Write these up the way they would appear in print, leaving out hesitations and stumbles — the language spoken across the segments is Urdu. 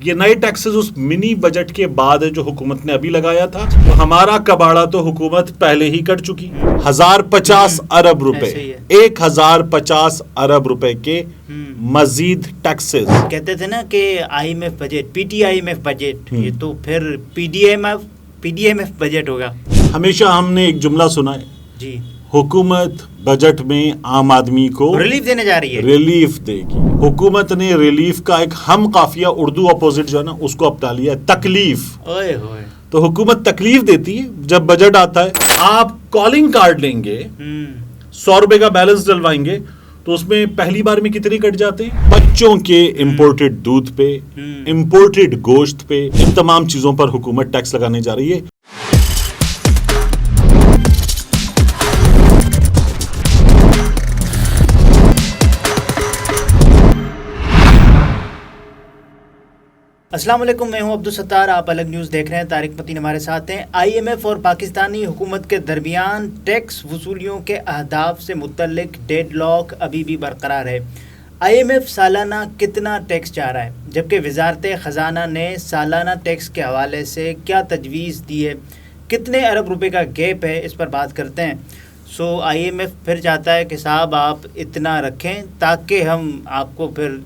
یہ نئے ٹیکسز اس منی بجٹ کے بعد جو حکومت نے ابھی لگایا تھا. تو ہمارا کباڑا تو حکومت پہلے ہی کر چکی. 1050 ارب روپے 1050 ارب روپے کے مزید ٹیکسز. کہتے تھے نا کہ I M F budget P T I M F budget, یہ تو پھر P D M F budget ہوگا. ہمیشہ ہم نے ایک جملہ سنا ہے جی, حکومت بجٹ میں عام آدمی کو ریلیف دینے جا رہی ہے. ریلیف دے گی. حکومت نے ریلیف کا ایک ہم قافیہ اردو اپوزٹ جو ہے نا اس کو اپنا لیا ہے, تکلیف. اوئے ہوئے, تو حکومت تکلیف دیتی ہے جب بجٹ آتا ہے. آپ کالنگ کارڈ لیں گے, 100 روپے کا بیلنس ڈلوائیں گے, تو اس میں پہلی بار میں کتنے کٹ جاتے ہیں؟ بچوں کے امپورٹڈ دودھ پہ, امپورٹڈ گوشت پہ, ان تمام چیزوں پر حکومت ٹیکس لگانے جا رہی ہے. السلام علیکم, میں ہوں عبدالستار, آپ الگ نیوز دیکھ رہے ہیں. طارق متین ہمارے ساتھ ہیں. آئی ایم ایف اور پاکستانی حکومت کے درمیان ٹیکس وصولیوں کے اہداف سے متعلق ڈیڈ لاک ابھی بھی برقرار ہے. آئی ایم ایف سالانہ کتنا ٹیکس چاہ رہا ہے, جبکہ وزارت خزانہ نے سالانہ ٹیکس کے حوالے سے کیا تجویز دی ہے, کتنے ارب روپے کا گیپ ہے, اس پر بات کرتے ہیں. آئی ایم ایف پھر چاہتا ہے کہ صاحب آپ اتنا رکھیں تاکہ ہم آپ کو پھر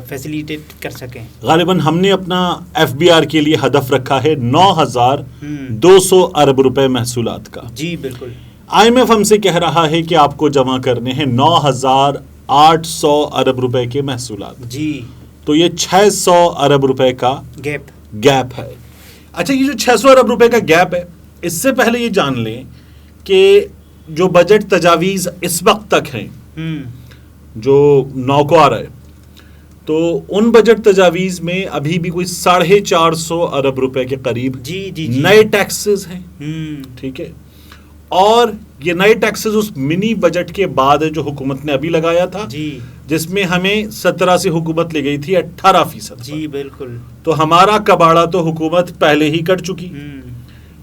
فیسیلیٹیٹ کر سکیں. غالباً ہم نے اپنا ایف بی آر کے لیے ہدف رکھا ہے 9200 ارب روپے محصولات کا. جی بالکل. آئی ایم ایف ہم سے کہہ رہا ہے کہ آپ کو جمع کرنے ہیں 9800 ارب روپے کے محصولات. جی, تو یہ 600 ارب روپے کا گیپ ہے. اچھا, یہ جو 600 ارب روپے کا گیپ ہے, اس سے پہلے یہ جان لیں کہ جو بجٹ تجاویز اس وقت تک ہیں جو نو کو آ رہا ہے, تو ان بجٹ تجاویز میں ابھی بھی کوئی 450 ارب روپے کے قریب نئے ٹیکسز ہیں. ٹھیک ہے, اور یہ نئے ٹیکسز اس منی بجٹ کے بعد جو حکومت نے ابھی لگایا تھا, جس میں ہمیں 17 سے حکومت لے گئی تھی 18%. جی بالکل. تو ہمارا کباڑا تو حکومت پہلے ہی کر چکی,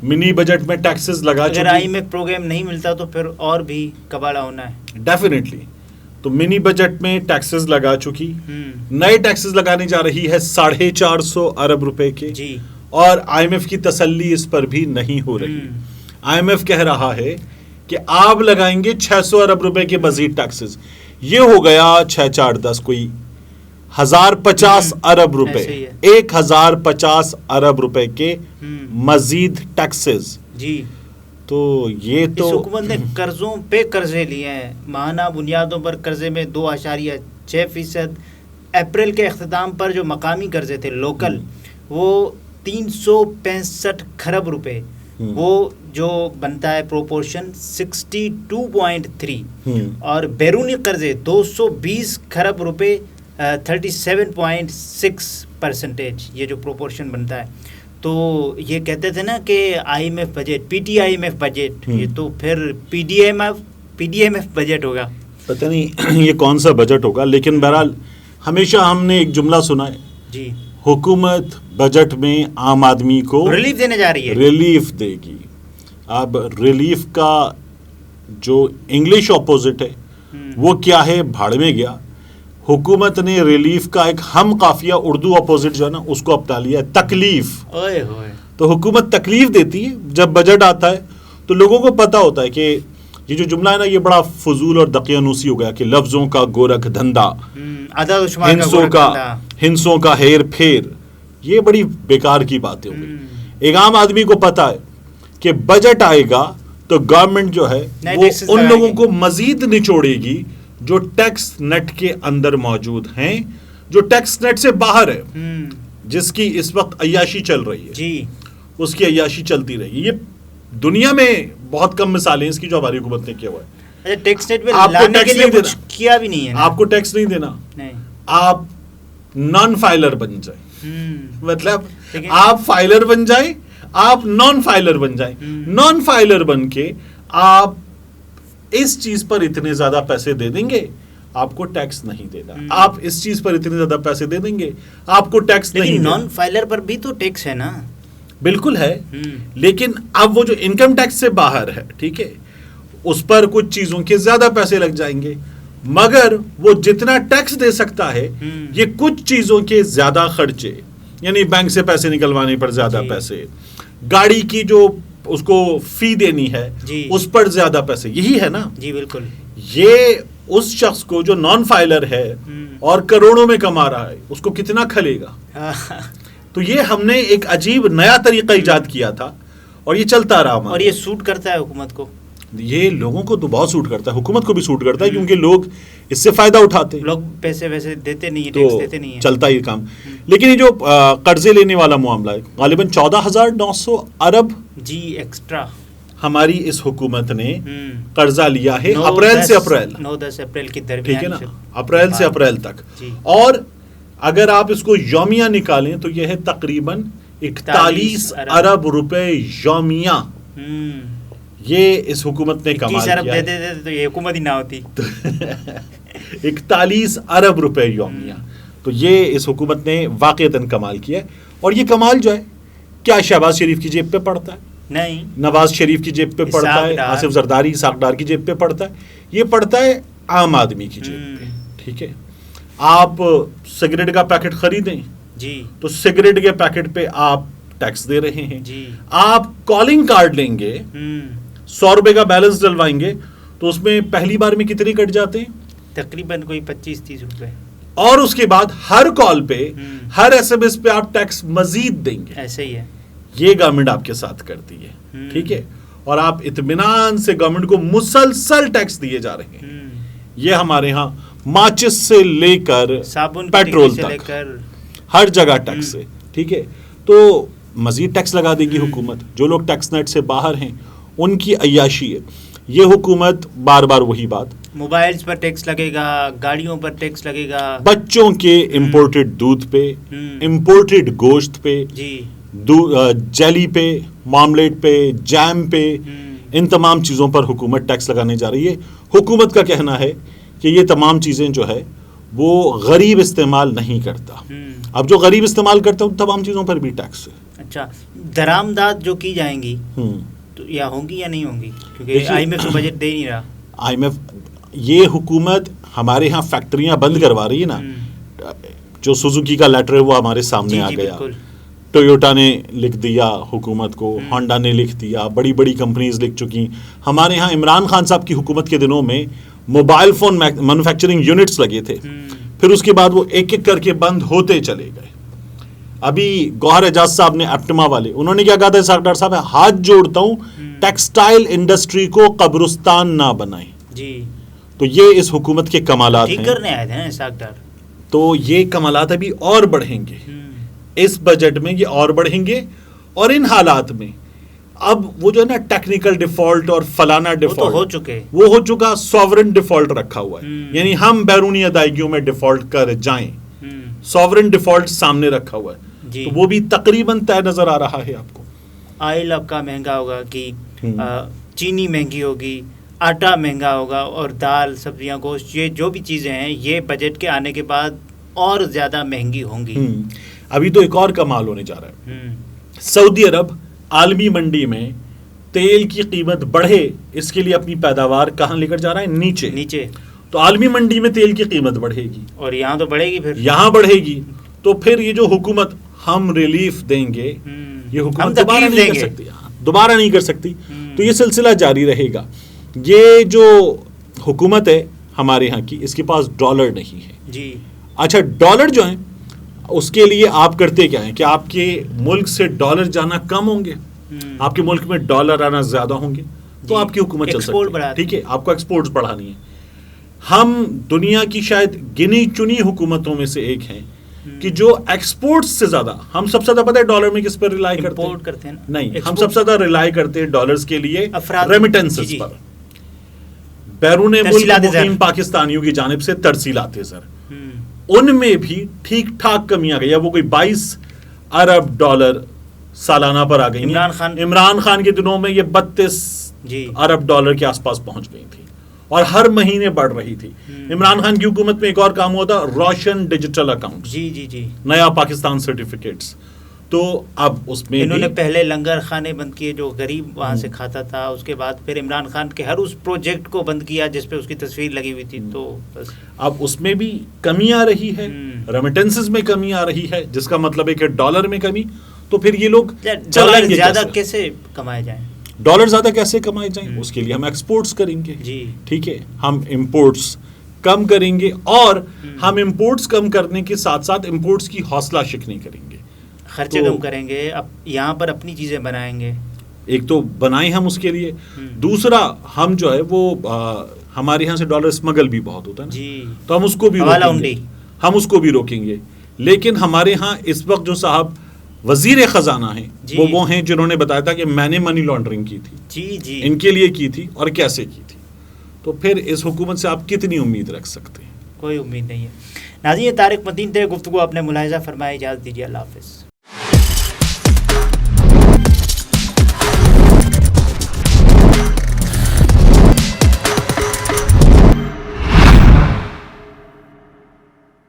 منی بجٹ میں ٹیکسز لگا چکی. اگر آئی ایم ایف پروگرام نہیں ملتا تو پھر اور بھی کباڑا ہونا ہے. ڈیفینیٹلی. تو منی بجٹ میں ٹیکسز لگا چکی, نئے ٹیکسز لگانے جا رہی ہے 450 ارب روپے کے. اور آئی ایم ایف کی تسلی اس پر بھی نہیں ہو رہی. آئی ایم ایف کہہ رہا ہے کہ آپ لگائیں گے 600 ارب روپے کے مزید ٹیکسز. یہ ہو گیا 6×4=10 کوئی 1050 ارب روپے, 1050 ارب روپے کے مزید ٹیکسز. جی, تو یہ تو اس حکومت نے قرضوں پہ قرضے لیے ہیں, ماہانہ بنیادوں پر قرضے میں 2.6%. اپریل کے اختتام پر جو مقامی قرضے تھے لوکل, وہ 365 کھرب روپے, وہ جو بنتا ہے پروپورشن 62.3, اور بیرونی قرضے 220 کھرب روپے 37.6%, یہ جو پروپورشن بنتا ہے. تو یہ کہتے تھے نا کہ I M F budget P T I M F budget, یہ تو پھر P D M F budget ہوگا. پتہ نہیں یہ کون سا بجٹ ہوگا, لیکن بہرحال ہمیشہ ہم نے ایک جملہ سنا ہے, جی, حکومت بجٹ میں عام آدمی کو ریلیف دینے جا رہی ہے. ریلیف دے گی. اب ریلیف کا جو انگلش اپوزٹ ہے وہ کیا ہے, بھاڑ میں گیا. حکومت نے ریلیف کا ایک ہم قافیہ اردو اپوزٹ جو ہے نا اس کو اپنا لیا ہے, تکلیف. تو حکومت تکلیف دیتی ہے جب بجٹ آتا ہے. تو لوگوں کو پتا ہوتا ہے کہ یہ جو جملہ ہے نا, یہ بڑا فضول اور دقیانوسی ہو گیا کہ لفظوں کا گورکھ دھندا, ہنسوں کا ہیر پھیر, یہ بڑی بیکار کی باتیں ہو گئی. ایک عام آدمی کو پتا ہے کہ بجٹ آئے گا تو گورنمنٹ جو ہے وہ ان لوگوں کو مزید نچوڑے گی جو ٹیکس نیٹ کے اندر موجود ہیں, جو ٹیکس نیٹ سے باہر ہے, جس کی اس وقت عیاشی چل رہی ہے. جی, اس کی عیاشی چلتی رہی. یہ دنیا میں بہت کم مثالیں اس کی جو ہماری حکومت نے کیا ہوا ہے. ٹیکس نیٹ میں لانے کے لیے کچھ کیا بھی نہیں ہے. آپ کو ٹیکس نہیں دینا, آپ نان فائلر بن جائیں. مطلب آپ فائلر بن جائیں, آپ نان فائلر بن جائیں. نان فائلر بن کے آپ اس چیز پر اتنے زیادہ پیسے دے دیں گے, آپ کو ٹیکس نہیں دینا. آپ اس چیز پر اتنے زیادہ پیسے دے دیں گے, آپ کو ٹیکس نہیں دینا. نان فائلر پر بھی تو ٹیکس ہے نا. بالکل ہے, لیکن اب وہ جو انکم ٹیکس سے باہر ہے, ٹھیک ہے, اس پر کچھ چیزوں کے زیادہ پیسے لگ جائیں گے, مگر وہ جتنا ٹیکس دے سکتا ہے یہ کچھ چیزوں کے زیادہ خرچے یعنی بینک سے پیسے نکلوانے پر زیادہ پیسے, گاڑی کی جو اس کو فی دینی ہے اس پر زیادہ پیسے, یہی ہے نا. جی بالکل. یہ اس شخص کو جو نان فائلر ہے اور کروڑوں میں کما رہا ہے اس کو کتنا کھلے گا. تو یہ ہم نے ایک عجیب نیا طریقہ ایجاد کیا تھا اور یہ چلتا رہا. اور یہ سوٹ کرتا ہے حکومت کو, یہ لوگوں کو تو بہت سوٹ کرتا ہے, حکومت کو بھی سوٹ کرتا ہے کیونکہ لوگ اس سے فائدہ اٹھاتے ہیں. لوگ پیسے ویسے دیتے نہیں, ٹیکس دیتے نہیں, چلتا ہی کام. لیکن یہ جو قرضے لینے والا معاملہ ہے غالباً 14,900 ارب جی ایکسٹرا ہماری اس حکومت نے قرضہ لیا ہے اپریل سے اپریل, 9-10 اپریل کی درمیان, ٹھیک ہے نا, اپریل سے اپریل تک. اور اگر آپ اس کو یومیہ نکالیں تو یہ ہے تقریباً 41 ارب روپے یومیہ. یہ اس حکومت نے کمال کیا ہے. دیتے تو یہ حکومت ہی نہ ہوتی. 41 ارب روپے یومیہ. تو یہ اس حکومت نے واقعتاً کمال کیا ہے. اور یہ کمال جو ہے کیا شہباز شریف کی جیب پہ پڑتا ہے؟ نہیں. نواز شریف کی جیب پہ پڑتا ہے, آصف زرداری اسحاق ڈار کی جیب پہ پڑتا ہے, یہ پڑتا ہے عام آدمی کی جیب پہ. ٹھیک ہے, آپ سگریٹ کا پیکٹ خریدیں جی تو سگریٹ کے پیکٹ پہ آپ ٹیکس دے رہے ہیں. جی آپ کالنگ کارڈ لیں گے, 100 روپے کا بیلنس ڈلوائیں گے تو اس میں پہلی بار میں کتنے کٹ جاتے ہیں؟ تقریباً کوئی 25-30 روپے. اور اس کے بعد ہر کال پہ ہر ایس ایم ایس پہ آپ ٹیکس مزید دیں گے. ایسے ہی ہے, یہ گورنمنٹ آپ کے ساتھ کرتی ہے. ٹھیک ہے, اور آپ اطمینان سے گورنمنٹ کو مسلسل ٹیکس دیے جا رہے ہیں. یہ ہمارے ہاں ماچس سے لے کر صابن پیٹرول تک ہر جگہ ٹیکس ہے. ٹھیک ہے, تو مزید ٹیکس لگا دے گی حکومت. جو لوگ ٹیکس نیٹ سے باہر ہیں ان کی عیاشی ہے. یہ حکومت بار بار وہی بات, موبائلز پر ٹیکس لگے گا, گاڑیوں پر ٹیکس لگے گا, بچوں کے امپورٹڈ دودھ پہ, امپورٹڈ گوشت پہ, جیلی پہ, مارملیٹ پہ, جیم پہ, ان تمام چیزوں پر حکومت ٹیکس لگانے جا رہی ہے. حکومت کا کہنا ہے کہ یہ تمام چیزیں جو ہے وہ غریب استعمال نہیں کرتا. اب جو غریب استعمال کرتا ہے ان تمام چیزوں پر بھی ٹیکس ہے. اچھا, درآمدات جو کی جائیں گی تو یا ہوں گی یا نہیں ہوں گی, کیونکہ آئی ایم ایف بجٹ دے نہیں رہا. آئی ایم ایف, یہ حکومت ہمارے ہاں فیکٹریاں بند کروا رہی ہے نا. جو سوزوکی کا لیٹر ہے وہ ہمارے سامنے آ گیا, ٹویوٹا نے لکھ دیا حکومت کو, ہونڈا نے لکھ دیا, بڑی بڑی کمپنیز لکھ چکی. ہمارے ہاں عمران خان صاحب کی حکومت کے دنوں میں موبائل فون مینوفیکچرنگ یونٹس لگے تھے, پھر اس کے بعد وہ ایک ایک کر کے بند ہوتے چلے گئے. ابھی گوہر اعجاز صاحب نے ایپٹما والے, انہوں نے کیا کہا تھا اسحاق ڈار صاحب, ہاتھ جوڑتا ہوں ٹیکسٹائل انڈسٹری کو قبرستان نہ بنائیں. جی, تو یہ اس حکومت کے کمالات ہیں. کرنے آئے تھے نا اسحاق ڈار. تو یہ کمالات ابھی اور بڑھیں گے اس بجٹ میں, یہ اور بڑھیں گے. اور ان حالات میں اب وہ جو ہے نا ٹیکنیکل ڈیفالٹ اور فلانا ڈیفالٹ ہو چکے, وہ ہو چکا, سوورن ڈیفالٹ رکھا ہوا ہے. یعنی ہم بیرونی ادائیگیوں میں ڈیفالٹ کر جائیں, سوورن ڈیفالٹ سامنے رکھا ہوا ہے. تو وہ بھی تقریباً طے نظر آ رہا ہے آپ کو. آئل آپ کا مہنگا ہوگا, کہ چینی مہنگی ہوگی, آٹا مہنگا ہوگا, اور دال, سبزیاں, گوشت, یہ جو بھی چیزیں ہیں یہ بجٹ کے آنے کے بعد اور زیادہ مہنگی ہوں گی. ابھی تو ایک اور کمال ہونے جا رہا ہے. سعودی عرب عالمی منڈی میں تیل کی قیمت بڑھے اس کے لیے اپنی پیداوار کہاں لے کر جا رہا ہے؟ نیچے. تو عالمی منڈی میں تیل کی قیمت بڑھے گی, اور یہاں تو بڑھے گی, پھر یہاں بڑھے گی. تو پھر یہ جو حکومت ہم ریلیف دیں گے, یہ حکومت دوبارہ نہیں کر سکتی. تو یہ سلسلہ جاری رہے گا. یہ جو حکومت ہے ہمارے ہاں کی, اس کے پاس ڈالر نہیں ہے. جی, اچھا, ڈالر جو ہیں اس کے لیے آپ کرتے کیا ہیں کہ آپ کے ملک سے ڈالر جانا کم ہوں گے, آپ کے ملک میں ڈالر آنا زیادہ ہوں گے, تو آپ کی حکومت چل سکتی ہے. ٹھیک ہے, آپ کو ایکسپورٹس بڑھانی ہے. ہم دنیا کی شاید گنی چنی حکومتوں میں سے ایک ہیں کہ جو ایکسپورٹس سے زیادہ, ہم سب سے زیادہ پتہ ہے ڈالر میں کس پر ریلائی کرتے ہیں؟ نہیں, ہم سب سے زیادہ ریلائی کرتے ہیں ڈالرز کے لیے ریمیٹنسز پر. بیرون ملک مقیم پاکستانیوں کی جانب سے ترسیلات ہیں سر, ان میں بھی ٹھیک ٹھاک کمی آ گئی ہے. وہ کوئی 22 ارب ڈالر سالانہ پر آ گئی. عمران خان کے دنوں میں یہ 32 ارب ڈالر کے آس پاس پہنچ گئی تھی, اور ہر مہینے بڑھ رہی تھی. عمران خان کی حکومت میں ایک اور کام ہوا تھا, روشن ڈیجیٹل اکاؤنٹ, جی, نیا نیا پاکستان سرٹیفکیٹس. تو اب اس میں انہوں نے پہلے لنگر خانے بند کیے جو غریب وہاں سے کھاتا تھا، اس کے بعد پھر عمران خان کے ہر اس پروجیکٹ کو بند کیا جس پہ اس کی تصویر لگی ہوئی تھی. تو بس اب اس میں بھی کمی آ رہی ہے، ریمیٹنسز میں کمی آ رہی ہے، جس کا مطلب ہے کہ ڈالر میں کمی. تو پھر یہ لوگ ڈالر زیادہ کیسے کمائے جائیں، ڈالر زیادہ کیسے کمائے جائیں؟ اس کے لیے ہم ایکسپورٹس کریں گے. جی ٹھیک ہے، ہم امپورٹس کم کریں گے، اور ہم امپورٹس کم کرنے کے ساتھ ساتھ امپورٹس کی حوصلہ شکنی کریں گے، خرچے کم کریں گے، اب یہاں پر اپنی چیزیں بنائیں گے. ایک تو بنائیں ہم اس کے لیے، دوسرا ہم جو ہے وہ ہمارے یہاں سے ڈالر اسمگل بھی بہت ہوتا ہے نا، جی تو ہم اس کو بھی روکیں گے، ہم اس کو بھی روکیں گے. لیکن ہمارے ہاں اس وقت جو صاحب وزیر خزانہ ہیں وہ ہیں جنہوں نے بتایا تھا کہ میں نے منی لانڈرنگ کی تھی. جی ان کے لیے کی تھی اور کیسے کی تھی. تو پھر اس حکومت سے آپ کتنی امید رکھ سکتے ہیں؟ کوئی امید نہیں ہے. ناظرین، طارق متین تھے، گفتگو اپنے ملاحظہ فرمائے. اجازت دیجیے، اللہ حافظ.